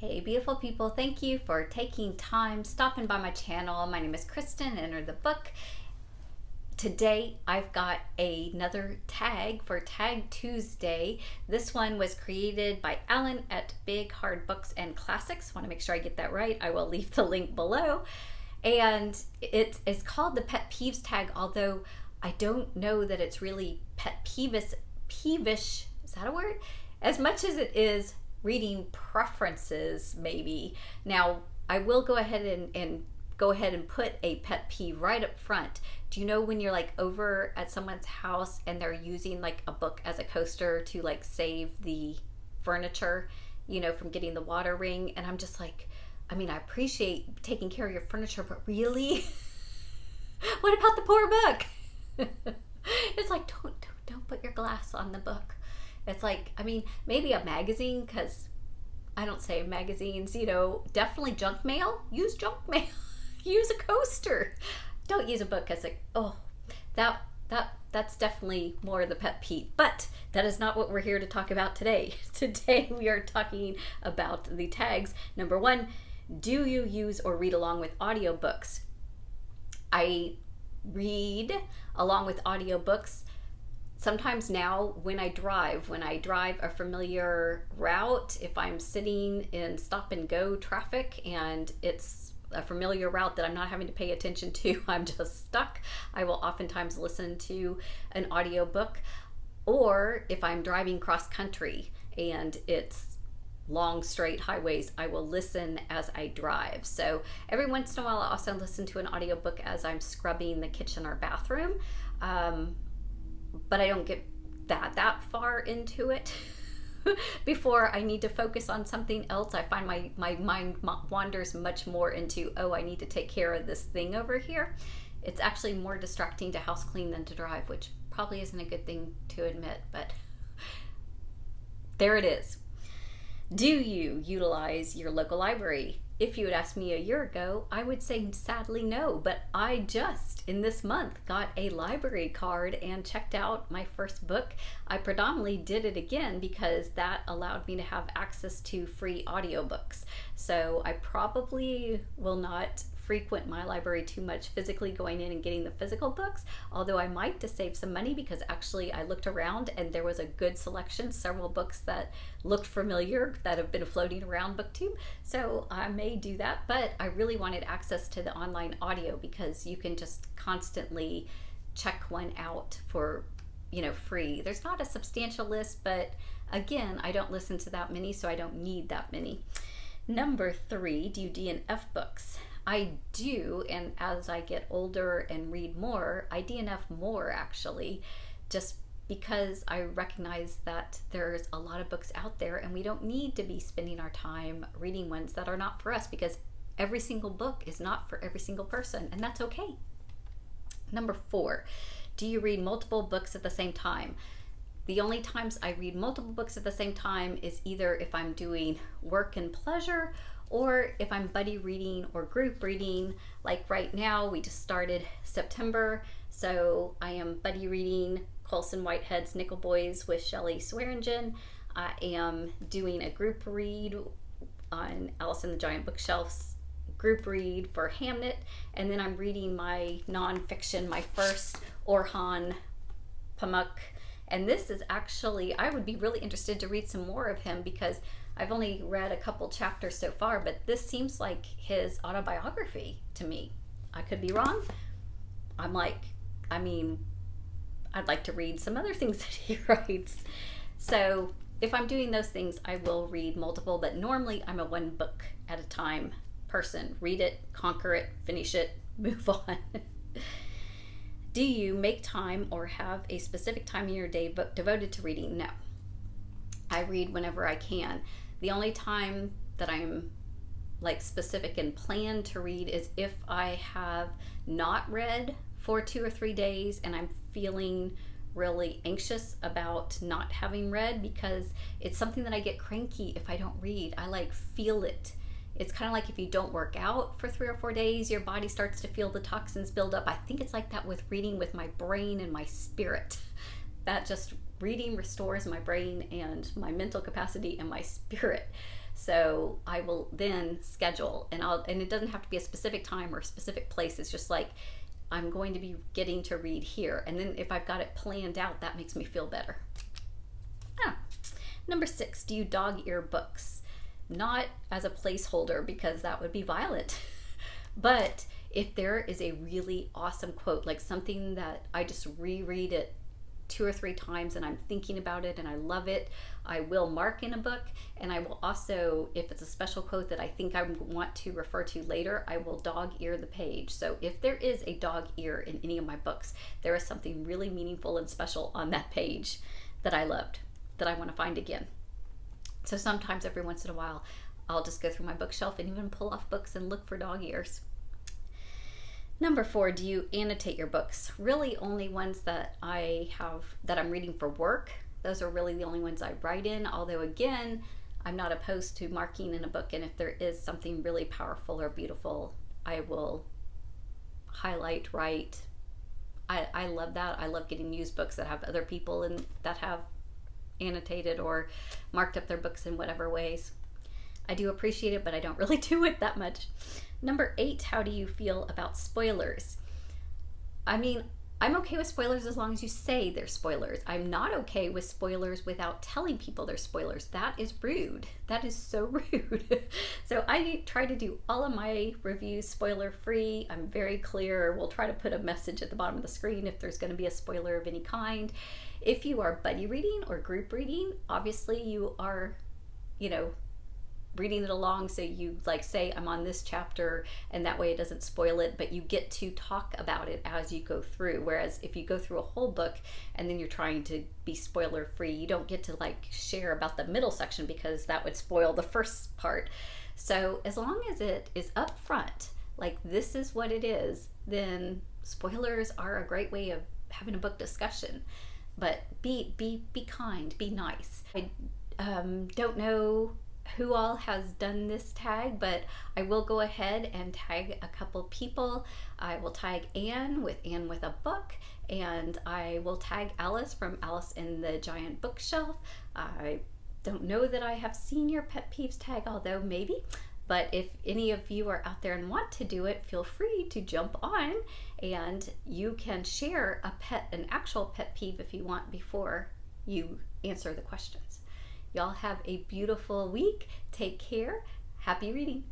Hey, beautiful people, thank you for taking time stopping by my channel. My name is Kristen, enter the book. Today I've got another tag for Tag Tuesday. This one was created by Alan at Big Hard Books and Classics. Want to make sure I get that right. I will leave the link below. And it is called the Pet Peeves Tag, although I don't know that it's really peevish, is that a word? As much as it is reading preferences, maybe. Now, I will go ahead and put a pet peeve right up front. Do you know when you're like over at someone's house and they're using like a book as a coaster to like save the furniture, you know, from getting the water ring? And I'm just like, I mean, I appreciate taking care of your furniture, but really? What about the poor book? It's like, don't put your glass on the book. It's like, I mean, maybe a magazine, because I don't say magazines, you know, definitely junk mail. Use junk mail. Use a coaster. Don't use a book as a, oh, that's definitely more the pet peeve. But that is not what we're here to talk about today. Today we are talking about the tags. Number one, do you use or read along with audiobooks? I read along with audiobooks sometimes now when I drive a familiar route. If I'm sitting in stop and go traffic and it's a familiar route that I'm not having to pay attention to, I'm just stuck, I will oftentimes listen to an audiobook. Or if I'm driving cross country and it's long straight highways, I will listen as I drive. So every once in a while I also listen to an audiobook as I'm scrubbing the kitchen or bathroom. But I don't get that far into it before I need to focus on something else. I find my mind wanders much more into, oh, I need to take care of this thing over here. It's actually more distracting to house clean than to drive, which probably isn't a good thing to admit, but there it is. Do you utilize your local library? If you had asked me a year ago, I would say sadly no, but I just in this month got a library card and checked out my first book. I predominantly did it again because that allowed me to have access to free audiobooks. So I probably will not frequent my library too much physically going in and getting the physical books, although I might to save some money, because actually I looked around and there was a good selection, several books that looked familiar that have been floating around BookTube. So I may do that, but I really wanted access to the online audio because you can just constantly check one out for, you know, free. There's not a substantial list, but again, I don't listen to that many, so I don't need that many. Number three, do you DNF books? I do, and as I get older and read more, I DNF more actually, just because I recognize that there's a lot of books out there and we don't need to be spending our time reading ones that are not for us, because every single book is not for every single person, and that's okay. Number four, do you read multiple books at the same time? The only times I read multiple books at the same time is either if I'm doing work and pleasure, or if I'm buddy reading or group reading. Like right now, we just started September, so I am buddy reading Colson Whitehead's Nickel Boys with Shelley Swearingen. I am doing a group read on Alice in the Giant Bookshelf's group read for Hamnet, and then I'm reading my nonfiction, my first Orhan Pamuk. And this is actually, I would be really interested to read some more of him because I've only read a couple chapters so far, but this seems like his autobiography to me. I could be wrong. I'm like, I mean, I'd like to read some other things that he writes. So if I'm doing those things, I will read multiple, but normally I'm a one book at a time person. Read it, conquer it, finish it, move on. Do you make time or have a specific time in your day devoted to reading? No. I read whenever I can. The only time that I'm like specific and planned to read is if I have not read for 2 or 3 days and I'm feeling really anxious about not having read, because it's something that I get cranky if I don't read. I like feel it. It's kind of like if you don't work out for 3 or 4 days, your body starts to feel the toxins build up. I think it's like that with reading with my brain and my spirit. That just reading restores my brain and my mental capacity and my spirit. So I will then schedule, and it doesn't have to be a specific time or a specific place. It's just like, I'm going to be getting to read here. And then if I've got it planned out, that makes me feel better. Number 6, do you dog ear books? Not as a placeholder, because that would be violent. But if there is a really awesome quote, like something that I just reread it 2 or 3 times and I'm thinking about it and I love it, I will mark in a book. And I will also, if it's a special quote that I think I want to refer to later, I will dog ear the page. So if there is a dog ear in any of my books, there is something really meaningful and special on that page that I loved, that I want to find again. So sometimes every once in a while, I'll just go through my bookshelf and even pull off books and look for dog ears. Number 4, do you annotate your books? Really only ones that I'm reading for work. Those are really the only ones I write in, although again, I'm not opposed to marking in a book, and if there is something really powerful or beautiful, I will highlight, write. I love that. I love getting used books that have other people and that have annotated or marked up their books in whatever ways. I do appreciate it, but I don't really do it that much. Number 8, how do you feel about spoilers? I mean, I'm okay with spoilers as long as you say they're spoilers. I'm not okay with spoilers without telling people they're spoilers. That is rude. That is so rude. So I try to do all of my reviews spoiler free. I'm very clear. We'll try to put a message at the bottom of the screen if there's going to be a spoiler of any kind. If you are buddy reading or group reading, obviously you are, reading it along, so you say I'm on this chapter, and that way it doesn't spoil it, but you get to talk about it as you go through. Whereas if you go through a whole book and then you're trying to be spoiler free, you don't get to share about the middle section, because that would spoil the first part. So as long as it is up front, this is what it is, then spoilers are a great way of having a book discussion. But be kind, be nice. I don't know who all has done this tag, but I will go ahead and tag a couple people. I will tag Anne with a Book, and I will tag Alice from Alice in the Giant Bookshelf. I don't know that I have seen your Pet Peeves tag, although maybe. But if any of you are out there and want to do it, feel free to jump on, and you can share an actual pet peeve if you want before you answer the questions. Y'all have a beautiful week. Take care. Happy reading.